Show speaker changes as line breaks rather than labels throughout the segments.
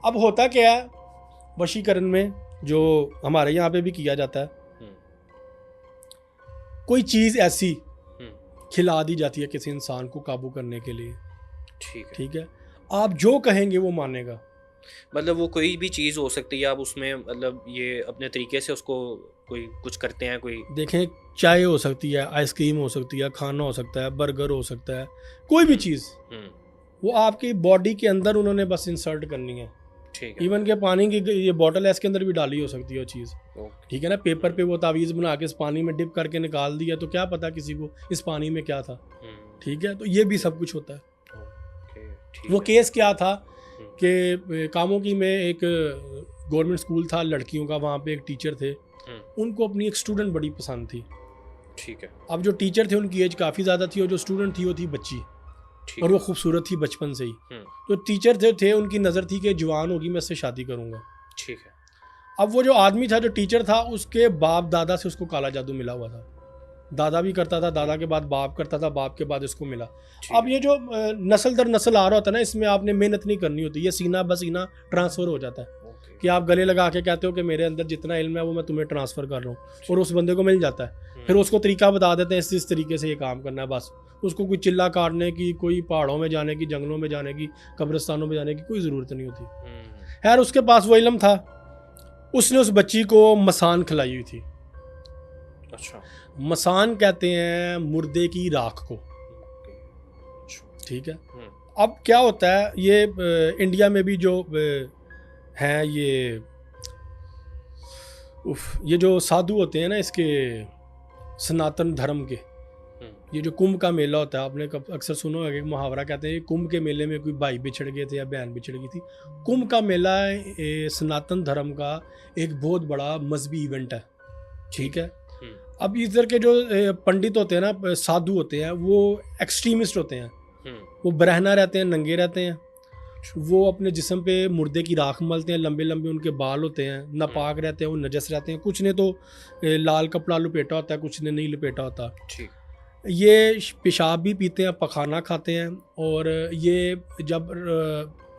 अब होता क्या है वशीकरण में, जो हमारे यहाँ पे भी किया जाता है, कोई चीज़ ऐसी खिला दी जाती है किसी इंसान को काबू करने के लिए। ठीक है, आप जो कहेंगे वो मानेगा।
मतलब वो कोई भी चीज़ हो सकती है, आप उसमें मतलब ये अपने तरीके से उसको कोई कुछ करते हैं। कोई
देखें, चाय हो सकती है, आइसक्रीम हो सकती है, खाना हो सकता है, बर्गर हो सकता है, कोई भी चीज़ वो आपकी बॉडी के अंदर उन्होंने बस इंसर्ट करनी है।
ठीक है।
इवन के पानी की ये बॉटल है, इसके अंदर भी डाली हो सकती है वो चीज़। ठीक है ना, पेपर पे वो तावीज़ बना के इस पानी में डिप करके निकाल दिया, तो क्या पता किसी को इस पानी में क्या था। ठीक है, तो ये भी सब कुछ होता है। वो केस क्या था कि कामों की में एक गवर्नमेंट स्कूल था लड़कियों का, वहाँ पे एक टीचर थे, उनको अपनी एक स्टूडेंट बड़ी पसंद थी।
ठीक है।
अब जो टीचर थे उनकी एज काफ़ी ज़्यादा थी और जो स्टूडेंट थी वो थी बच्ची, और वो खूबसूरत थी बचपन से ही। तो टीचर थे उनकी नज़र थी कि जवान होगी मैं इससे शादी करूँगा।
ठीक है।
अब वो जो आदमी था, जो टीचर था, उसके बाप दादा से उसको काला जादू मिला हुआ था। दादा भी करता था, दादा के बाद बाप करता था, बाप के बाद इसको मिला। अब ये जो नस्ल दर नस्ल आ रहा होता है ना, इसमें आपने मेहनत नहीं करनी होती, ये सीना बसीना ट्रांसफ़र हो जाता है कि आप गले लगा के कहते हो कि मेरे अंदर जितना इल्म है वो मैं तुम्हें ट्रांसफ़र कर रहा हूँ, और उस बंदे को मिल जाता है। फिर उसको तरीका बता देते हैं इस तरीके से ये काम करना है, बस उसको कोई चिल्ला काटने की, कोई पहाड़ों में जाने की, जंगलों में जाने की, कब्रिस्तानों में जाने की कोई ज़रूरत नहीं होती। खैर उसके पास वो इल्म था, उसने उस बच्ची को मसान खिलाई हुई थी।
अच्छा।
मसान कहते हैं मुर्दे की राख को। ठीक है। अब क्या होता है, ये इंडिया में भी जो हैं ये जो साधु होते हैं ना, इसके सनातन धर्म के, ये जो कुंभ का मेला होता है, आपने अक्सर सुना होगा, एक मुहावरा कहते हैं कुंभ के मेले में कोई भाई बिछड़ गए थे या बहन बिछड़ गई थी। कुंभ का मेला सनातन धर्म का एक बहुत बड़ा मजहबी इवेंट है। ठीक है। अब इधर के जो पंडित होते हैं ना, साधु होते हैं, वो एक्सट्रीमिस्ट होते हैं, वो बरहना रहते हैं, नंगे रहते हैं, वो अपने जिस्म पे मुर्दे की राख मलते हैं, लंबे लंबे उनके बाल होते हैं, नापाक रहते हैं, वो नजस रहते हैं, कुछ ने तो लाल कपड़ा लपेटा होता है, कुछ ने नहीं लपेटा होता। ये पेशाब भी पीते हैं, पखाना खाते हैं, और ये जब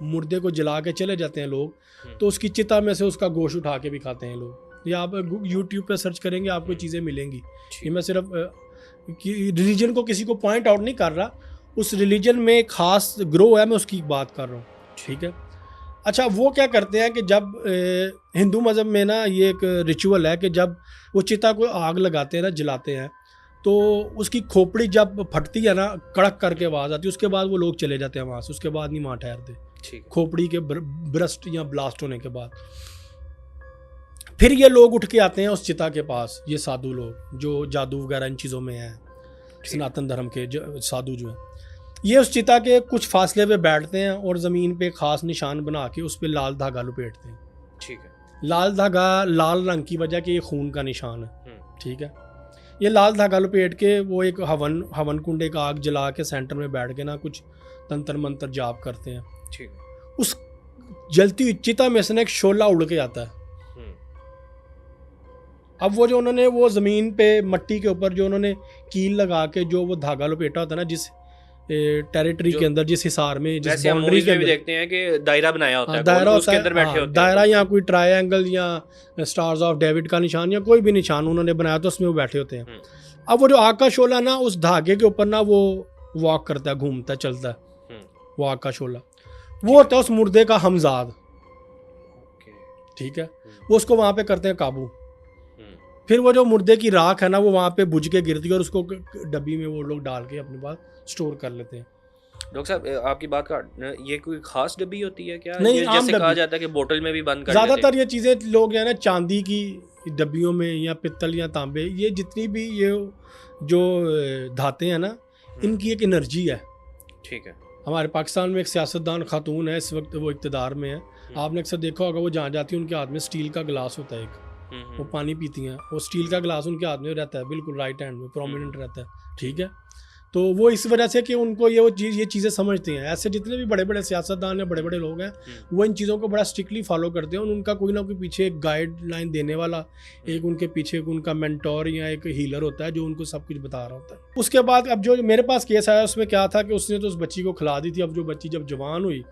मुर्दे को जला के चले जाते हैं लोग, तो उसकी चिता में से उसका गोश्त उठा के भी खाते हैं लोग। ये आप यूट्यूब पे सर्च करेंगे आपको चीज़ें मिलेंगी। ये मैं सिर्फ रिलीजन को किसी को पॉइंट आउट नहीं कर रहा, उस रिलीजन में खास ग्रो है, मैं उसकी बात कर रहा हूँ। ठीक है। अच्छा, वो क्या करते हैं कि जब हिंदू मज़हब में ना ये एक रिचुअल है कि जब वो चिता को आग लगाते हैं ना, जलाते हैं, तो उसकी खोपड़ी जब फटती है ना, कड़क करके आवाज़ आती है, उसके बाद वो लोग चले जाते हैं वहाँ से, उसके बाद नहीं वहाँ ठहरते, खोपड़ी के ब्रस्ट या ब्लास्ट होने के बाद। फिर ये लोग उठ के आते हैं उस चिता के पास, ये साधु लोग जो जादू वगैरह इन चीज़ों में हैं, सनातन धर्म के साधु जो हैं, ये उस चिता के कुछ फासले पे बैठते हैं और ज़मीन पे खास निशान बना के उस पर लाल धागा लपेटते हैं।
ठीक है।
लाल धागा लाल रंग की वजह कि ये खून का निशान है। ठीक है। ये लाल धागा लपेट के वो एक हवन कुंड, एक आग जला के सेंटर में बैठ के ना कुछ तंत्र मंत्र जाप करते हैं।
ठीक है।
उस जलती हुई चिता में से ना एक शोला उड़ के आता है। अब वो जो उन्होंने वो ज़मीन पे मट्टी के ऊपर जो उन्होंने कील लगा के जो वो धागा लपेटा होता है ना, जिस टेरिटरी के अंदर, जिस हिसार में, जिस बाउंड्री के अंदर
देखते हैं कि दायरा बनाया होता है,
दायरा
उसके अंदर बैठे होते हैं,
दायरा या कोई ट्रायंगल या स्टार्स ऑफ डेविड का निशान या कोई भी निशान उन्होंने बनाया तो उसमें वो बैठे होते हैं। अब वो जो आग का शोला ना, उस धागे के ऊपर ना वो वॉक करता है, घूमता है, चलता है, वो आग का शोला, वो होता है उस मुर्दे का हमजाद। ठीक है। वो उसको वहाँ पे करते हैं काबू। फिर वो जो मुर्दे की राख है ना, वो वहाँ पे बुझ के गिरती है और उसको डब्बी में वो लोग डाल के अपने पास स्टोर कर लेते हैं।
डॉक्टर साहब, आपकी बात का ये कोई खास डब्बी होती है क्या?
नहीं,
जैसे कहा जाता है कि बोतल में भी बंद कर
ज़्यादातर ये चीज़ें लोग जो है ना चांदी की डब्बियों में या पित्तल या तांबे, ये जितनी भी ये जो धातें हैं ना, इनकी एक एनर्जी है।
ठीक है।
हमारे पाकिस्तान में एक सियासतदान खातून है, इस वक्त वो इक़्तिदार में है, आपने अक्सर देखा होगा, वो जहाँ जाती है उनके हाथ में स्टील का गिलास होता है एक, वो पानी पीती हैं, वो स्टील का गिलास उनके हाथ में रहता है, बिल्कुल राइट हैंड में प्रोमिनेंट रहता है। ठीक है। तो वो इस वजह से कि उनको ये चीज़ें समझती हैं। ऐसे जितने भी बड़े बड़े सियासतदान या बड़े बड़े लोग हैं, वो इन चीज़ों को बड़ा स्ट्रिक्टली फॉलो करते हैं, और उनका कोई ना कोई पीछे एक गाइडलाइन देने वाला, एक उनके पीछे उनका मेंटोर या एक हीलर होता है जो उनको सब कुछ बता रहा होता है। उसके बाद अब जो मेरे पास केस आया उसमें क्या था कि उसने तो उस बच्ची को खिला दी थी। अब जो बच्ची जब जवान हुई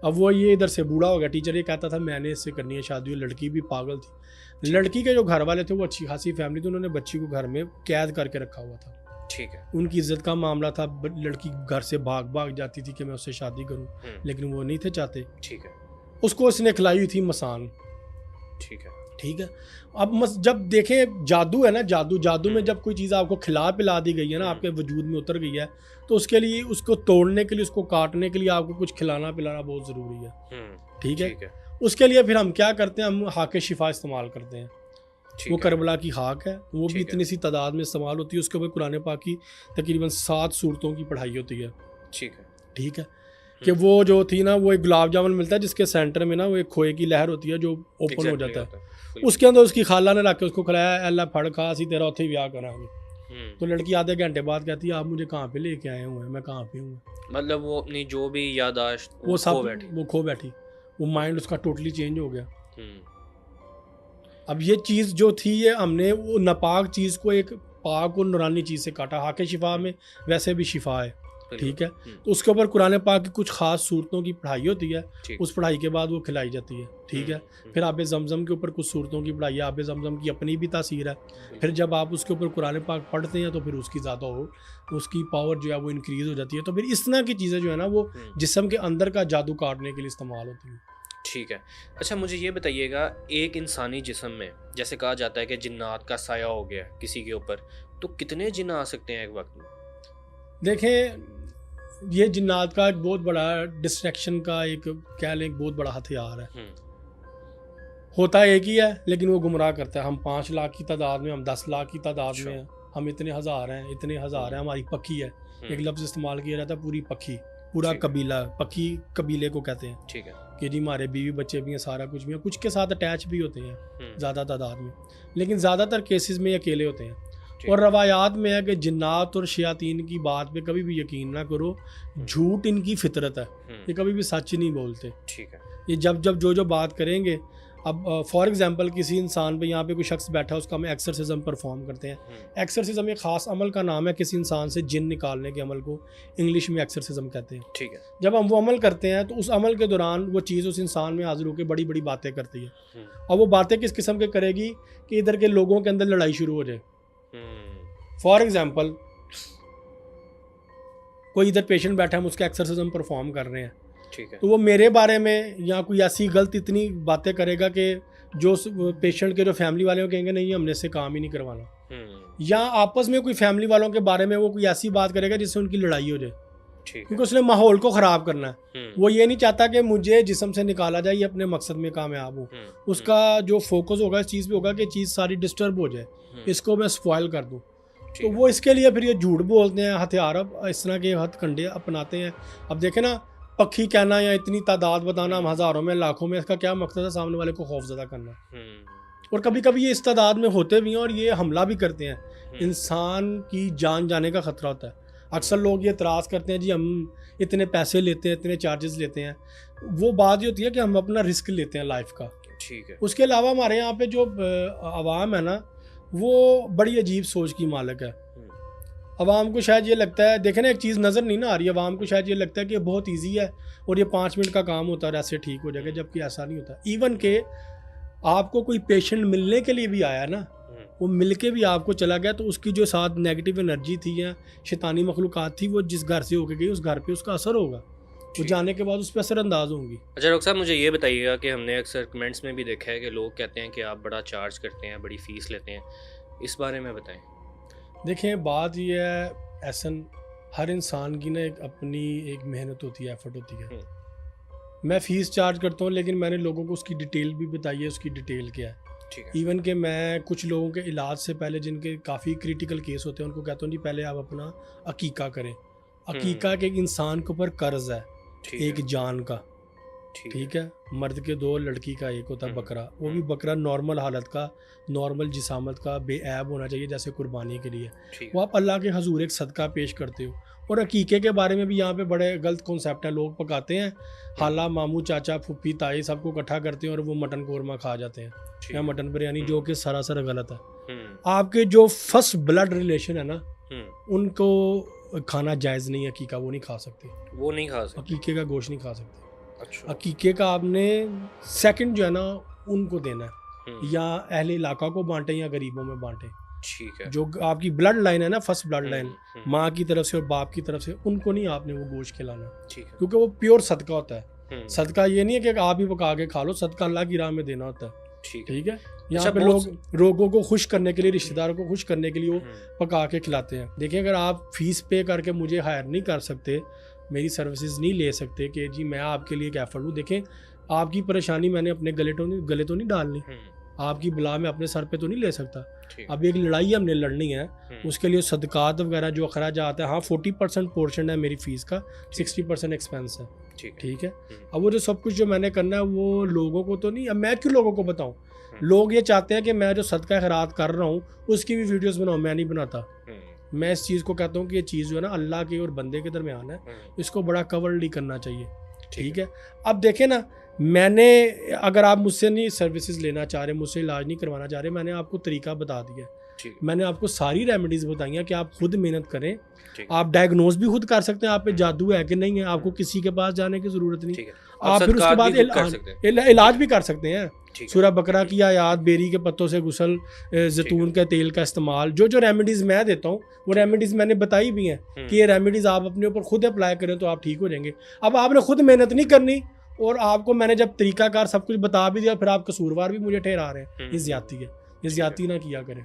अब वो ये इधर से बूढ़ा हो गया, टीचर ये कहता था मैंने इससे करनी है शादी, लड़की भी पागल थी। लड़की के जो घर वाले थे वो अच्छी खासी फैमिली थी, उन्होंने बच्ची को घर में कैद करके रखा हुआ था।
ठीक है।
उनकी इज्जत का मामला था, लड़की घर से भाग भाग जाती थी कि मैं उससे शादी करूं, लेकिन वो नहीं थे चाहते।
ठीक है।
उसको उसने खिलाई हुई थी मसान।
ठीक है।
ठीक है। अब जब देखें जादू है ना, जादू में जब कोई चीज़ आपको खिला पिला दी गई है ना, आपके वजूद में उतर गई है, तो उसके लिए उसको तोड़ने के लिए, उसको काटने के लिए आपको कुछ खिलाना पिलाना बहुत ज़रूरी है। ठीक है। उसके लिए फिर हम क्या करते हैं, हम हाके शिफा इस्तेमाल करते हैं। वो करबला की खाक है, वो भी इतनी सी तादाद में इस्तेमाल होती है। उसके ऊपर कुरान पाक की तकरीबन 7 सूरतों की पढ़ाई होती है। ठीक है। कि वो जो थी ना, वो एक गुलाब जामुन मिलता है जिसके सेंटर में ना वो एक खोए की लहर होती है जो ओपन हो जाता है। उसके अंदर उसकी खाला ने रख के उसको खिलाया, अल्लाह फड़ खा सी तेरा उत्थे ब्याह करा। तो लड़की आधे घंटे बाद कहती है आप मुझे कहाँ पे लेके आए हुए हैं, मैं कहाँ पे हूँ।
मतलब वो अपनी जो भी यादाश्त
वो सब वो खो बैठी, वो माइंड उसका टोटली चेंज हो गया। अब ये चीज़ जो थी, ये हमने वो नापाक चीज़ को एक पाक और नूरानी चीज़ से काटा। हाके शिफा में वैसे भी शिफा है। ठीक है। तो उसके ऊपर कुरान पाक की कुछ खास सूरतों की पढ़ाई होती है, उस पढ़ाई के बाद वो खिलाई जाती है। ठीक है। फिर आबे जमजम के ऊपर कुछ सूरतों की पढ़ाई है, आबे जमजम की अपनी भी तासीर है। फिर जब आप उसके ऊपर कुरान पाक पढ़ते हैं तो फिर उसकी ज़्यादा उसकी पावर जो है वो इंक्रीज़ हो जाती है। तो फिर इस तरह की चीज़ें जो है ना, वो जिस्म के अंदर का जादू काटने के लिए इस्तेमाल होती हैं।
ठीक है। अच्छा, मुझे ये बताइएगा, एक इंसानी जिस्म में जैसे कहा जाता है कि जिन्नात का साया हो गया किसी के ऊपर, तो कितने जिन्न आ सकते हैं एक वक्त में?
देखें, ये जिन्नात का एक बहुत बड़ा डिस्ट्रैक्शन का एक कह लें बहुत बड़ा हथियार है। होता एक ही है लेकिन वो गुमराह करता है। हम 5 लाख की तादाद में, हम 10 लाख की तादाद में हैं, हम इतने हज़ार हैं, हमारी पक्की है। एक लफ्ज़ इस्तेमाल किया जाता है, पूरी पक्की, पूरा कबीला, पक्की कबीले को कहते हैं।
ठीक है।
कि जी हमारे बीवी बच्चे भी हैं, सारा कुछ भी है, कुछ के साथ अटैच भी होते हैं ज़्यादा तादाद में, लेकिन ज़्यादातर केसेस में अकेले होते हैं। और रवायात में है कि जिन्नात और शयातीन की बात पे कभी भी यकीन ना करो, झूठ इनकी फितरत है, ये कभी भी सच नहीं बोलते।
ठीक है।
ये जब जो बात करेंगे, अब फॉर एग्जांपल किसी इंसान पे, यहाँ पे कोई शख्स बैठा है, उसका हम एक्सरसिज्म परफॉर्म करते हैं। एक्सरसिज्म एक ख़ास अमल का नाम है, किसी इंसान से जिन निकालने के अमल को इंग्लिश में एक्सरसिज्म कहते हैं।
ठीक है।
जब हम वो अमल करते हैं तो उस अमल के दौरान वो चीज़ उस इंसान में हाजिर होकर बड़ी बड़ी बातें करती है। और वो बातें किस किस्म के करेगी कि इधर के लोगों के अंदर लड़ाई शुरू हो जाए। फॉर एग्जाम्पल, कोई इधर पेशेंट बैठा है, हम उसका एक्सरसिज्म परफॉर्म कर रहे हैं।
ठीक है।
तो वो मेरे बारे में या कोई ऐसी गलत इतनी बातें करेगा कि जो पेशेंट के जो फैमिली वाले हो कहेंगे नहीं हमने इससे काम ही नहीं करवाना। या आपस में कोई फैमिली वालों के बारे में वो कोई ऐसी बात करेगा जिससे उनकी लड़ाई हो जाए, क्योंकि उसने माहौल को ख़राब करना है। वो ये नहीं चाहता कि मुझे जिस्म से निकाला जाए, ये अपने मकसद में कामयाब हो। उसका जो फोकस होगा इस चीज़ पे होगा कि चीज़ सारी डिस्टर्ब हो जाए, इसको मैं स्पॉइल कर दूँ। तो वो इसके लिए फिर ये झूठ बोलते हैं, हथियार इस तरह के हथकंडे अपनाते हैं। अब देखें ना, पक्षी कहना या इतनी तादाद बताना, हम हज़ारों में लाखों में, इसका क्या मकसद है? सामने वाले को खौफजदा करना। और कभी कभी ये इस तादाद में होते भी हैं और ये हमला भी करते हैं। इंसान की जान जाने का ख़तरा होता है। अक्सर लोग ये एतराज़ करते हैं जी हम इतने पैसे लेते हैं, इतने चार्जेस लेते हैं। वो बात ये होती है कि हम अपना रिस्क लेते हैं लाइफ का।
ठीक है।
उसके अलावा हमारे यहाँ पे जो आवाम है ना, वो बड़ी अजीब सोच की मालिक है। अवाम को शायद ये लगता है, देखें ना, एक चीज़ नज़र नहीं ना आ रही है, अवाम को शायद ये लगता है कि बहुत इजी है और ये 5 मिनट का काम होता है, ऐसे ठीक हो जाएगा, जबकि ऐसा नहीं होता। इवन के आपको कोई पेशेंट मिलने के लिए भी आया ना, वो मिल के भी आपको चला गया, तो उसकी जो साथ नेगेटिव एनर्जी थी या शैतानी मखलूक़ात थी, वो जिस घर से होके गई उस घर पे उसका असर होगा, वो जाने के बाद उस पर असरअंदाज होंगी।
अच्छा डॉक्टर साहब, मुझे ये बताइएगा कि हमने अक्सर कमेंट्स में भी देखा है कि लोग कहते हैं कि आप बड़ा चार्ज करते हैं, बड़ी फ़ीस लेते हैं, इस बारे में बताएं।
देखें, बात ये है, एहसन हर इंसान की ना एक अपनी एक मेहनत होती है, एफर्ट होती है। मैं फ़ीस चार्ज करता हूँ, लेकिन मैंने लोगों को उसकी डिटेल भी बताई है, उसकी डिटेल क्या है।
ठीक है।
इवन कि मैं कुछ लोगों के इलाज से पहले, जिनके काफ़ी क्रिटिकल केस होते हैं, उनको कहता हूँ जी पहले आप अपना अकीका करें। अकीका के एक इंसान के ऊपर कर्ज है, एक जान का। ठीक है। मर्द के 2, लड़की का 1 होता है बकरा। वो भी बकरा नॉर्मल हालत का, नॉर्मल जिसामत का, बेऐब होना चाहिए, जैसे कुर्बानी के लिए। वो आप अल्लाह के हजूर एक सदका पेश करते हो। और अकीके के बारे में भी यहाँ पे बड़े गलत कॉन्सेप्ट है। लोग पकाते हैं, हाला, मामू, चाचा, फुप्पी, ताई सबको इकट्ठा करते हैं और वो मटन कोरमा खा जाते हैं या मटन बिरयानी, जो कि सरासर गलत है। आपके जो फर्स्ट ब्लड रिलेशन है ना, उनको खाना जायज़ नहीं है अकीका, वो नहीं खा सकते,
वो नहीं खा सकते,
अकीके का गोश्त नहीं खा सकते।
अच्छा।
अकीके का आपने सेकंड जो है ना उनको देना है, या अहले इलाका को बांटें या गरीबों में बांटें।
ठीक है।
जो आपकी ब्लड लाइन है ना, फर्स्ट ब्लड लाइन
हम्म,
माँ की तरफ से और बाप की तरफ से, उनको नहीं आपने वो गोश्त खिलाना,
ठीक है।
क्योंकि वो प्योर सदका होता है।
हम्म,
सदका ये नहीं है कि आप ही पका के खा लो, सदका अल्लाह की राह में देना होता है।
ठीक है।
ठीक है। यहाँ
अच्छा,
पे लोग रोगों को खुश करने के लिए, रिश्तेदारों को खुश करने के लिए वो
हम्म,
पका के खिलाते हैं। देखिए, अगर आप फीस पे करके मुझे हायर नहीं कर सकते, मेरी सर्विसेज नहीं ले सकते कि जी मैं आपके लिए एक एफर्ट हूँ, देखें आपकी परेशानी मैंने अपने गले तो नहीं डालनी, आपकी बला में अपने सर पे तो नहीं ले सकता।
ठीक।
अब एक लड़ाई हमने लड़नी है, उसके लिए सदकात वगैरह जो अखराजात है, हाँ 40% पोर्शन है मेरी फ़ीस का, 60% एक्सपेंस है। ठीक है। अब वो जो सब कुछ जो मैंने करना है वो लोगों को तो नहीं, अब मैं क्यों लोगों को बताऊँ? लोग ये चाहते हैं कि मैं जो सदका खैरात कर रहा हूँ उसकी भी वीडियोस बनाऊँ, मैं नहीं बनाता। मैं इस चीज़ को कहता हूँ कि ये चीज़ जो है ना अल्लाह के और बंदे के दरमियान है, इसको बड़ा कवर नहीं करना चाहिए। ठीक है। अब देखें ना, मैंने, अगर आप मुझसे नहीं सर्विसेज लेना चाह रहे, मुझसे इलाज नहीं करवाना चाह रहे, मैंने आपको तरीका बता दिया। मैंने आपको सारी रेमेडीज़ बताई हैं कि आप खुद मेहनत करें, आप डायग्नोज भी खुद कर सकते हैं, आप पे जादू है कि नहीं है, आपको किसी के पास जाने की ज़रूरत नहीं। आप फिर उसके बाद इलाज भी कर सकते हैं। सूरह बकरा की आयात, बेरी के पत्तों से गुसल, जैतून के तेल का इस्तेमाल, जो जो रेमेडीज़ मैं देता हूँ वो रेमेडीज़ मैंने बताई भी हैं कि ये रेमेडीज़ आप अपने ऊपर खुद अप्लाई करें तो आप ठीक हो जाएंगे। अब आपने खुद मेहनत नहीं करनी और आपको मैंने जब तरीकाकार सब कुछ बता भी दिया, फिर आप कसूरवार भी मुझे ठहरा रहे हैं, ये ज़्यादती है, ये ज़्यादती ना किया करें।